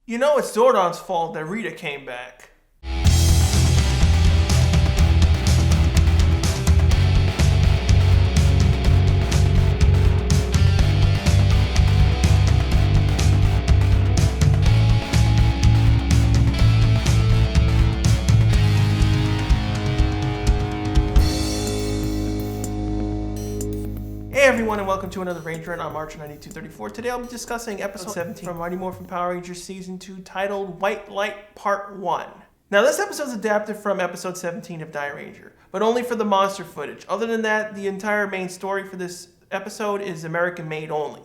You know it's Zordon's fault that Rita came back. Hey everyone, and welcome to another Ranger Rant on March 9234. Today I'll be discussing episode 17 from Mighty Morphin Power Rangers Season 2, titled White Light Part 1. Now this episode is adapted from episode 17 of Die Ranger, but only for the monster footage. Other than that, the entire main story for this episode is American made only.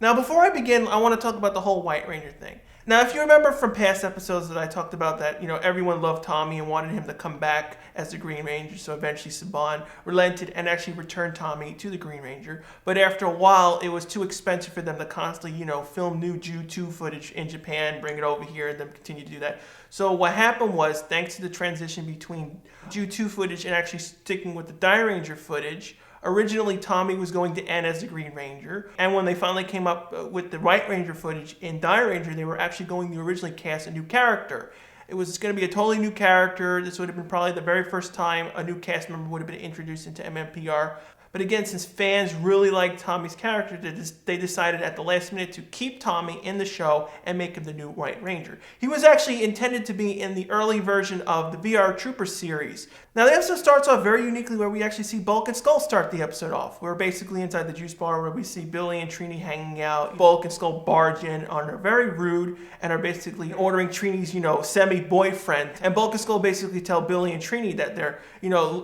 Now before I begin, I want to talk about the whole White Ranger thing. Now, if you remember from past episodes that I talked about that, everyone loved Tommy and wanted him to come back as the Green Ranger, so eventually Saban relented and actually returned Tommy to the Green Ranger. But after a while, it was too expensive for them to constantly, film new Ju 2 footage in Japan, bring it over here, and then continue to do that. So what happened was, thanks to the transition between Ju 2 footage and actually sticking with the Die Ranger footage, originally, Tommy was going to end as the Green Ranger, and when they finally came up with the White Ranger footage in Die Ranger, they were actually going to originally cast a new character. It was going to be a totally new character. This would have been probably the very first time a new cast member would have been introduced into MMPR. But again, since fans really liked Tommy's character, they decided at the last minute to keep Tommy in the show and make him the new White Ranger. He was actually intended to be in the early version of the VR Trooper series. Now the episode starts off very uniquely where we actually see Bulk and Skull start the episode off. We're basically inside the juice bar where we see Billy and Trini hanging out. Bulk and Skull barge in and are very rude and are basically ordering Trini's, semi-boyfriend. And Bulk and Skull basically tell Billy and Trini that they're,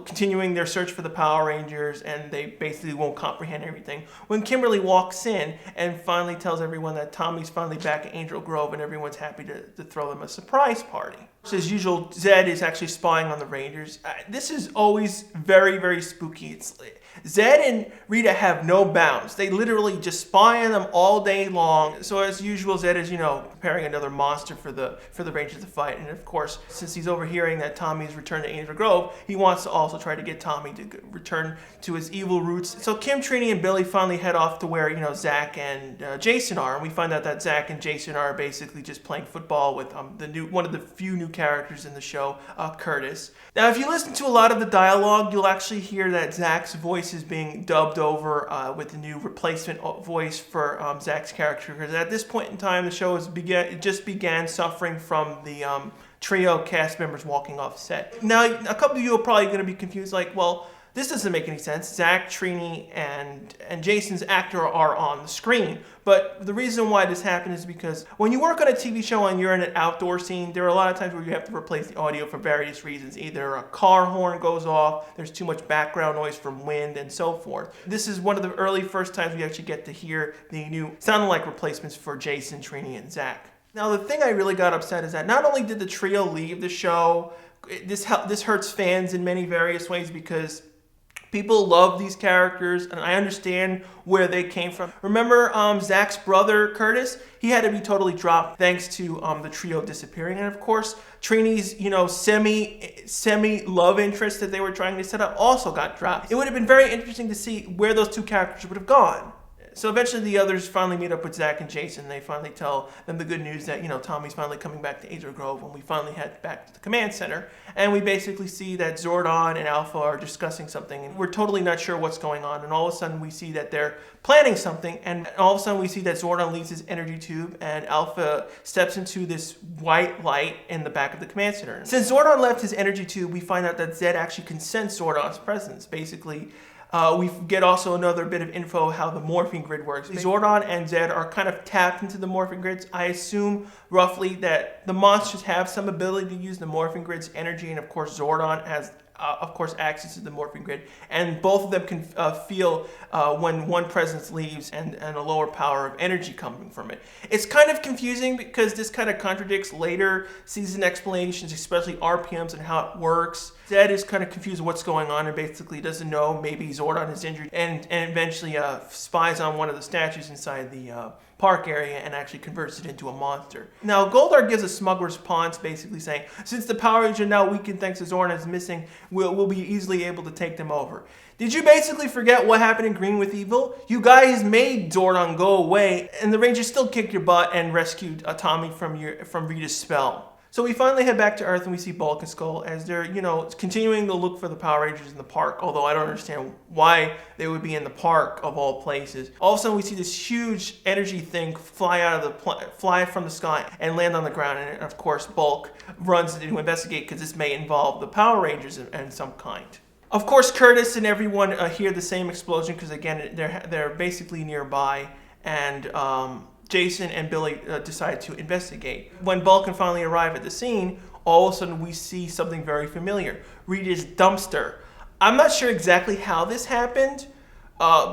continuing their search for the Power Rangers and they basically won't comprehend everything. When Kimberly walks in and finally tells everyone that Tommy's finally back at Angel Grove and everyone's happy to throw them a surprise party. So as usual, Zed is actually spying on the Rangers. This is always very, very spooky. Zed and Rita have no bounds. They literally just spy on them all day long. So as usual, Zed is, preparing another monster for the Rangers to fight. And of course, since he's overhearing that Tommy's returned to Angel Grove, he wants to also try to get Tommy to return to his evil roots. So Kim, Trini, and Billy finally head off to where, Zach and Jason are. And we find out that Zach and Jason are basically just playing football with one of the few new characters in the show, Curtis. Now, if you listen to a lot of the dialogue, you'll actually hear that Zach's voice is being dubbed over with the new replacement voice for Zach's character. Because at this point in time, the show just began suffering from the trio cast members walking off set. Now, a couple of you are probably going to be confused, like, well, this doesn't make any sense. Zach, Trini, and Jason's actor are on the screen. But the reason why this happened is because when you work on a TV show and you're in an outdoor scene, there are a lot of times where you have to replace the audio for various reasons. Either a car horn goes off, there's too much background noise from wind, and so forth. This is one of the early first times we actually get to hear the new sound-alike replacements for Jason, Trini, and Zach. Now, the thing I really got upset is that not only did the trio leave the show, this hurts fans in many various ways because people love these characters, and I understand where they came from. Remember Zach's brother, Curtis? He had to be totally dropped thanks to the trio disappearing. And of course, Trini's, semi-love interest that they were trying to set up also got dropped. It would have been very interesting to see where those two characters would have gone. So eventually the others finally meet up with Zach and Jason. They finally tell them the good news that, Tommy's finally coming back to Angel Grove when we finally head back to the command center. And we basically see that Zordon and Alpha are discussing something, and we're totally not sure what's going on. And all of a sudden we see that they're planning something, and all of a sudden we see that Zordon leaves his energy tube, and Alpha steps into this white light in the back of the command center. Since Zordon left his energy tube, we find out that Zed actually can sense Zordon's presence. Basically, we get also another bit of info how the morphing grid works. Zordon and Zed are kind of tapped into the morphing grids. I assume roughly that the monsters have some ability to use the morphing grid's energy, and of course Zordon has access to the morphing grid, and both of them can feel when one presence leaves and a lower power of energy coming from it. It's kind of confusing because this kind of contradicts later season explanations, especially RPMs and how it works. Zed is kind of confused what's going on and basically doesn't know. Maybe Zordon is injured and eventually spies on one of the statues inside the park area and actually converts it into a monster. Now, Goldar gives a smug response, basically saying, since the Power Rangers are now weakened thanks to Zordon is missing, we'll be easily able to take them over. Did you basically forget what happened in Green with Evil? You guys made Zordon go away, and the Rangers still kicked your butt and rescued Tommy from Rita's spell. So we finally head back to Earth and we see Bulk and Skull as they're, continuing to look for the Power Rangers in the park, although I don't understand why they would be in the park of all places. All of a sudden we see this huge energy thing fly from the sky and land on the ground, and of course Bulk runs to investigate because this may involve the Power Rangers in some kind. Of course Curtis and everyone hear the same explosion because again they're basically nearby, and Jason and Billy decide to investigate. When Bulk can finally arrive at the scene, all of a sudden we see something very familiar. Rita's dumpster. I'm not sure exactly how this happened,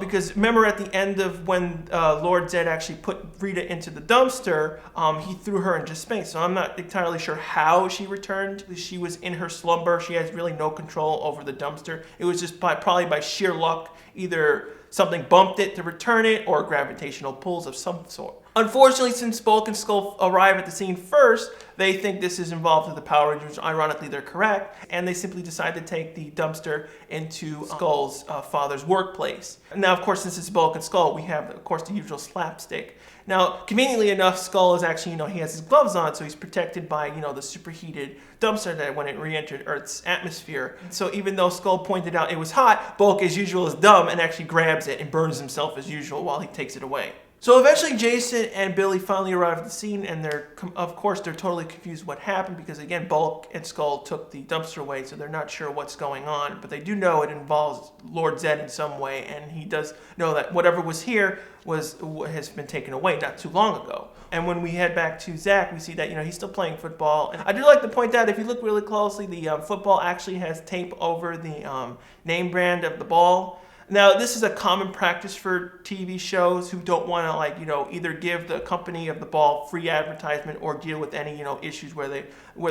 because remember at the end of when Lord Zed actually put Rita into the dumpster, he threw her into space. So I'm not entirely sure how she returned. She was in her slumber. She has really no control over the dumpster. It was just probably by sheer luck, either something bumped it to return it or gravitational pulls of some sort. Unfortunately, since Bulk and Skull arrive at the scene first, they think this is involved with the Power Rangers. Ironically, they're correct, and they simply decide to take the dumpster into Skull's father's workplace. Now, of course, since it's Bulk and Skull, we have, of course, the usual slapstick. Now, conveniently enough, Skull is actually, he has his gloves on, so he's protected by, the superheated dumpster that when it re-entered Earth's atmosphere. So even though Skull pointed out it was hot, Bulk, as usual, is dumb and actually grabs it and burns himself as usual while he takes it away. So eventually Jason and Billy finally arrive at the scene, and they're totally confused what happened because again Bulk and Skull took the dumpster away, so they're not sure what's going on, but they do know it involves Lord Zed in some way, and he does know that whatever was here has been taken away not too long ago. And when we head back to Zach, we see that he's still playing football. And I do like to point out, if you look really closely, the football actually has tape over the name brand of the ball. Now, this is a common practice for TV shows who don't want to, either give the company of the ball free advertisement or deal with any, issues where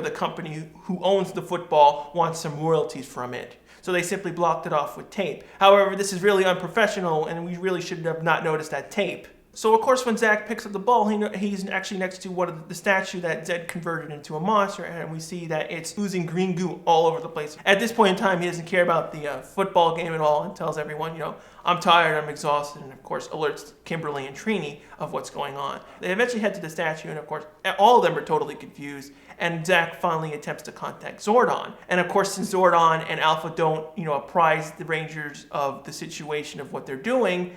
the company who owns the football wants some royalties from it. So they simply blocked it off with tape. However, this is really unprofessional, and we really should have not noticed that tape. So, of course, when Zach picks up the ball, he's actually next to one of the statue that Zed converted into a monster, and we see that it's oozing green goo all over the place. At this point in time, he doesn't care about the football game at all and tells everyone, I'm tired, I'm exhausted, and, of course, alerts Kimberly and Trini of what's going on. They eventually head to the statue, and, of course, all of them are totally confused, and Zach finally attempts to contact Zordon. And, of course, since Zordon and Alpha don't, apprise the Rangers of the situation of what they're doing,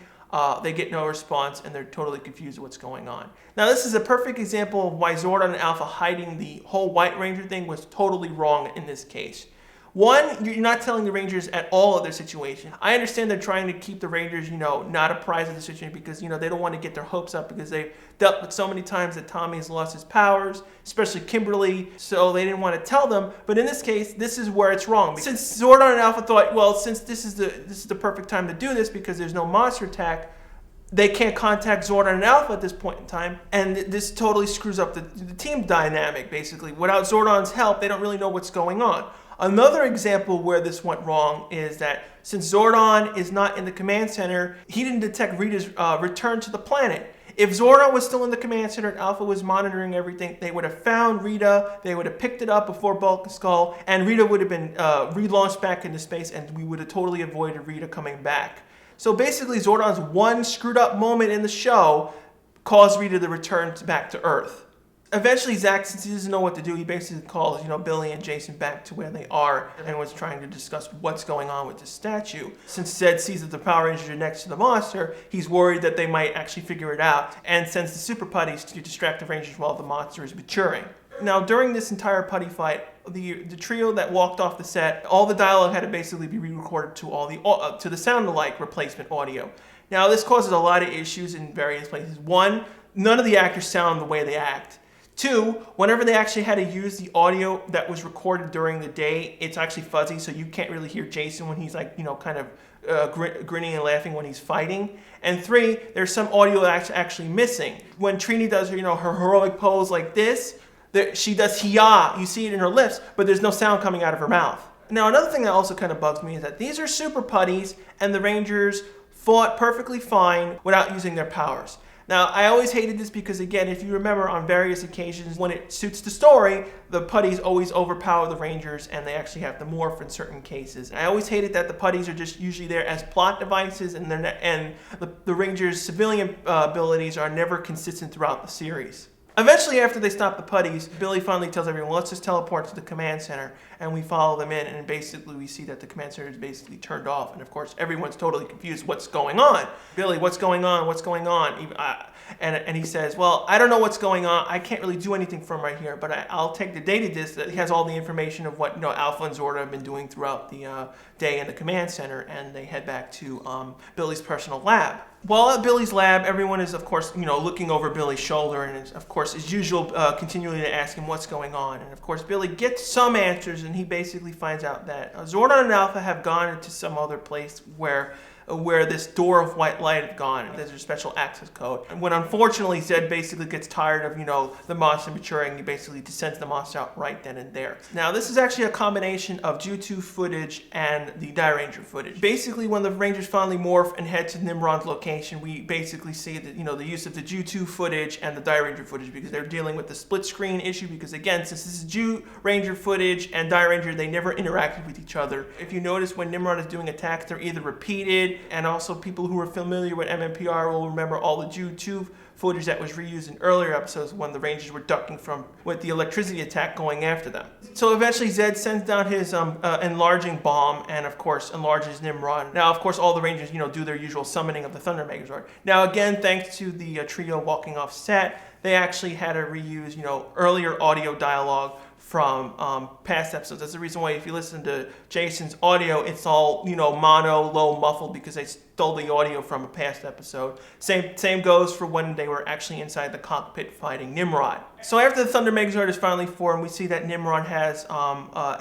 they get no response, and they're totally confused what's going on. Now, this is a perfect example of why Zordon and Alpha hiding the whole White Ranger thing was totally wrong in this case. One, you're not telling the Rangers at all of their situation. I understand they're trying to keep the Rangers, not apprised of the situation because, they don't want to get their hopes up because they've dealt with so many times that Tommy has lost his powers, especially Kimberly, so they didn't want to tell them. But in this case, this is where it's wrong. Since Zordon and Alpha thought, well, since this is the perfect time to do this because there's no monster attack, they can't contact Zordon and Alpha at this point in time, and this totally screws up the team dynamic, basically. Without Zordon's help, they don't really know what's going on. Another example where this went wrong is that since Zordon is not in the command center, he didn't detect Rita's return to the planet. If Zordon was still in the command center and Alpha was monitoring everything, they would have found Rita, they would have picked it up before Bulk and Skull, and Rita would have been relaunched back into space, and we would have totally avoided Rita coming back. So basically, Zordon's one screwed up moment in the show caused Rita to return back to Earth. Eventually, Zach, since he doesn't know what to do, he basically calls, Billy and Jason back to where they are and was trying to discuss what's going on with the statue. Since Zed sees that the Power Rangers are next to the monster, he's worried that they might actually figure it out and sends the Super Putties to distract the Rangers while the monster is maturing. Now, during this entire Putty fight, the trio that walked off the set, all the dialogue had to basically be re-recorded to the sound-alike replacement audio. Now, this causes a lot of issues in various places. One, none of the actors sound the way they act. Two, whenever they actually had to use the audio that was recorded during the day, it's actually fuzzy, so you can't really hear Jason when he's grinning and laughing when he's fighting. And three, there's some audio that's actually missing. When Trini does her heroic pose like this, she does hiya. You see it in her lips, but there's no sound coming out of her mouth. Now, another thing that also kind of bugs me is that these are Super Putties, and the Rangers fought perfectly fine without using their powers. Now, I always hated this because, again, if you remember on various occasions, when it suits the story, the putties always overpower the Rangers and they actually have to morph in certain cases. I always hated that the putties are just usually there as plot devices and the Rangers' civilian abilities are never consistent throughout the series. Eventually, after they stop the putties, Billy finally tells everyone, let's just teleport to the command center, and we follow them in, and basically we see that the command center is basically turned off, and of course everyone's totally confused, what's going on? Billy, what's going on? What's going on? And he says, well, I don't know what's going on. I can't really do anything from right here, but I'll take the data disk that has all the information of what Alpha and Zordon have been doing throughout the day in the command center, and they head back to Billy's personal lab. While at Billy's lab, everyone is, of course, looking over Billy's shoulder, and of course, as usual, continually to ask him what's going on. And of course, Billy gets some answers, and he basically finds out that Zordon and Alpha have gone into some other place where this door of white light had gone. There's a special access code. And when unfortunately Zed basically gets tired of the monster maturing, he basically sends the monster out right then and there. Now this is actually a combination of Ju2 footage and the Die Ranger footage. Basically, when the Rangers finally morph and head to Nimrod's location, we basically see that the use of the Ju2 footage and the Die Ranger footage, because they're dealing with the split screen issue, because again, since this is Ju Ranger footage and Die Ranger, they never interacted with each other. If you notice, when Nimrod is doing attacks, they're either repeated, and also people who are familiar with MMPR will remember all the Ju2 footage that was reused in earlier episodes when the Rangers were ducking with the electricity attack going after them. So eventually Zed sends down his enlarging bomb and of course enlarges Nimrod. Now of course all the Rangers do their usual summoning of the Thunder Megazord. Now again, thanks to the trio walking off set, they actually had to reuse earlier audio dialogue from past episodes. That's the reason why if you listen to Jason's audio, it's all mono, low, muffled, because they stole the audio from a past episode. Same goes for when they were actually inside the cockpit fighting Nimrod. So after the Thunder Megazord is finally formed, we see that Nimrod has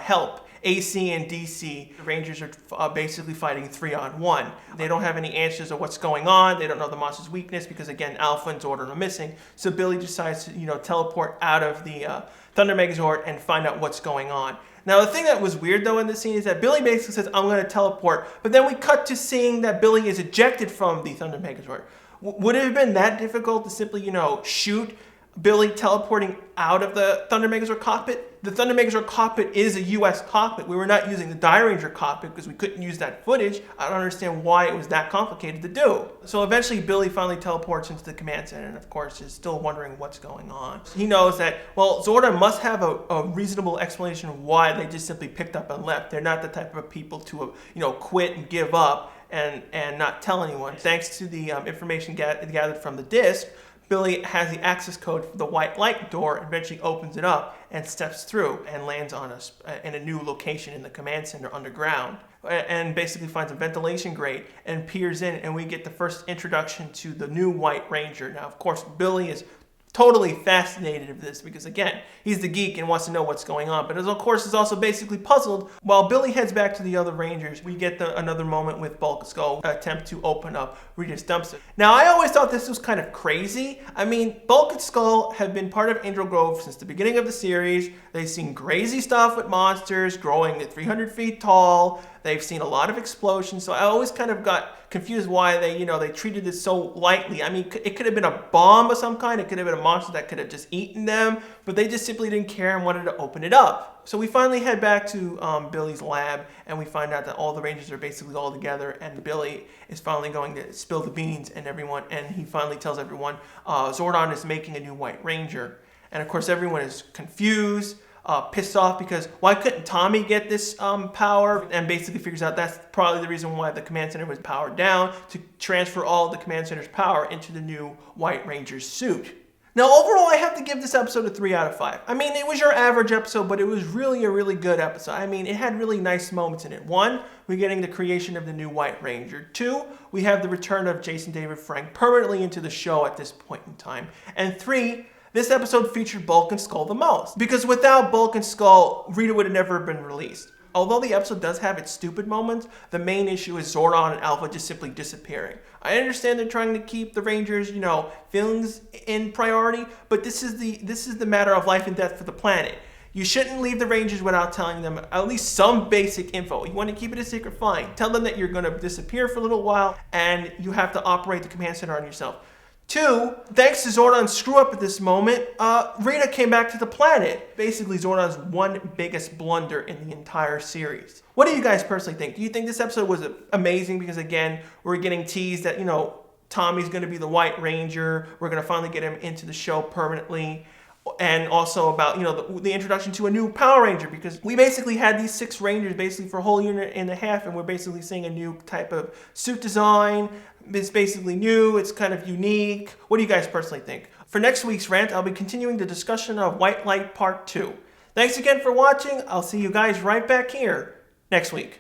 help. AC and DC, the Rangers are basically fighting 3-on-1. They don't have any answers of what's going on. They don't know the monster's weakness because, again, Alpha and Zordon are missing. So Billy decides to, teleport out of the Thunder Megazord and find out what's going on. Now, the thing that was weird, though, in this scene is that Billy basically says, I'm going to teleport, but then we cut to seeing that Billy is ejected from the Thunder Megazord. Would it have been that difficult to simply, shoot Billy teleporting out of the Thunder Megazord cockpit? The Thunder Megazord cockpit is a US cockpit. We were not using the Die Ranger cockpit because we couldn't use that footage. I don't understand why it was that complicated to do. So eventually Billy finally teleports into the command center and of course is still wondering what's going on. He knows that, well, Zordon must have a reasonable explanation of why they just simply picked up and left. They're not the type of people to, quit and give up and not tell anyone. Thanks to the information gathered from the disc, Billy has the access code for the white light door, eventually opens it up and steps through and lands on in a new location in the command center underground, and basically finds a ventilation grate and peers in, and we get the first introduction to the new White Ranger. Now, of course, Billy is totally fascinated with this because, again, he's the geek and wants to know what's going on, but of course is also basically puzzled. While Billy heads back to the other Rangers, we get another moment with Bulk Skull attempt to open up Rita's dumpster. Now, I always thought this was kind of crazy. I mean, Bulk and Skull have been part of Angel Grove since the beginning of the series. They've seen crazy stuff with monsters growing at 300 feet tall. They've seen a lot of explosions, so I always kind of got confused why they treated this so lightly. I mean, it could have been a bomb of some kind. It could have been a monster that could have just eaten them, but they just simply didn't care and wanted to open it up. So we finally head back to Billy's lab, and we find out that all the Rangers are basically all together, and Billy is finally going to spill the beans, and he finally tells everyone Zordon is making a new White Ranger. And of course, everyone is confused. Pissed off because why couldn't Tommy get this power, and basically figures out that's probably the reason why the command center was powered down, to transfer all the command center's power into the new White Ranger's suit. Now overall, I have to give this episode a 3 out of 5. I mean, it was your average episode, but it was really a really good episode. I mean, it had really nice moments in it. 1, we're getting the creation of the new White Ranger. 2, we have the return of Jason David Frank permanently into the show at this point in time. And 3, this episode featured Bulk and Skull the most, because without Bulk and Skull, Rita would have never been released. Although the episode does have its stupid moments, the main issue is Zordon and Alpha just simply disappearing. I understand they're trying to keep the Rangers, feelings in priority, but this is the matter of life and death for the planet. You shouldn't leave the Rangers without telling them at least some basic info. You want to keep it a secret, fine. Tell them that you're going to disappear for a little while and you have to operate the command center on yourself. 2, thanks to Zordon's screw up at this moment, Rita came back to the planet. Basically, Zordon's one biggest blunder in the entire series. What do you guys personally think? Do you think this episode was amazing because, again, we're getting teased that, you know, Tommy's going to be the White Ranger. We're going to finally get him into the show permanently. And also about, you know, the introduction to a new Power Ranger, because we basically had these 6 Rangers basically for a whole year and a half, and we're basically seeing a new type of suit design. It's basically new, it's kind of unique. What do you guys personally think? For next week's rant, I'll be continuing the discussion of White Light Part 2. Thanks again for watching. I'll see you guys right back here next week.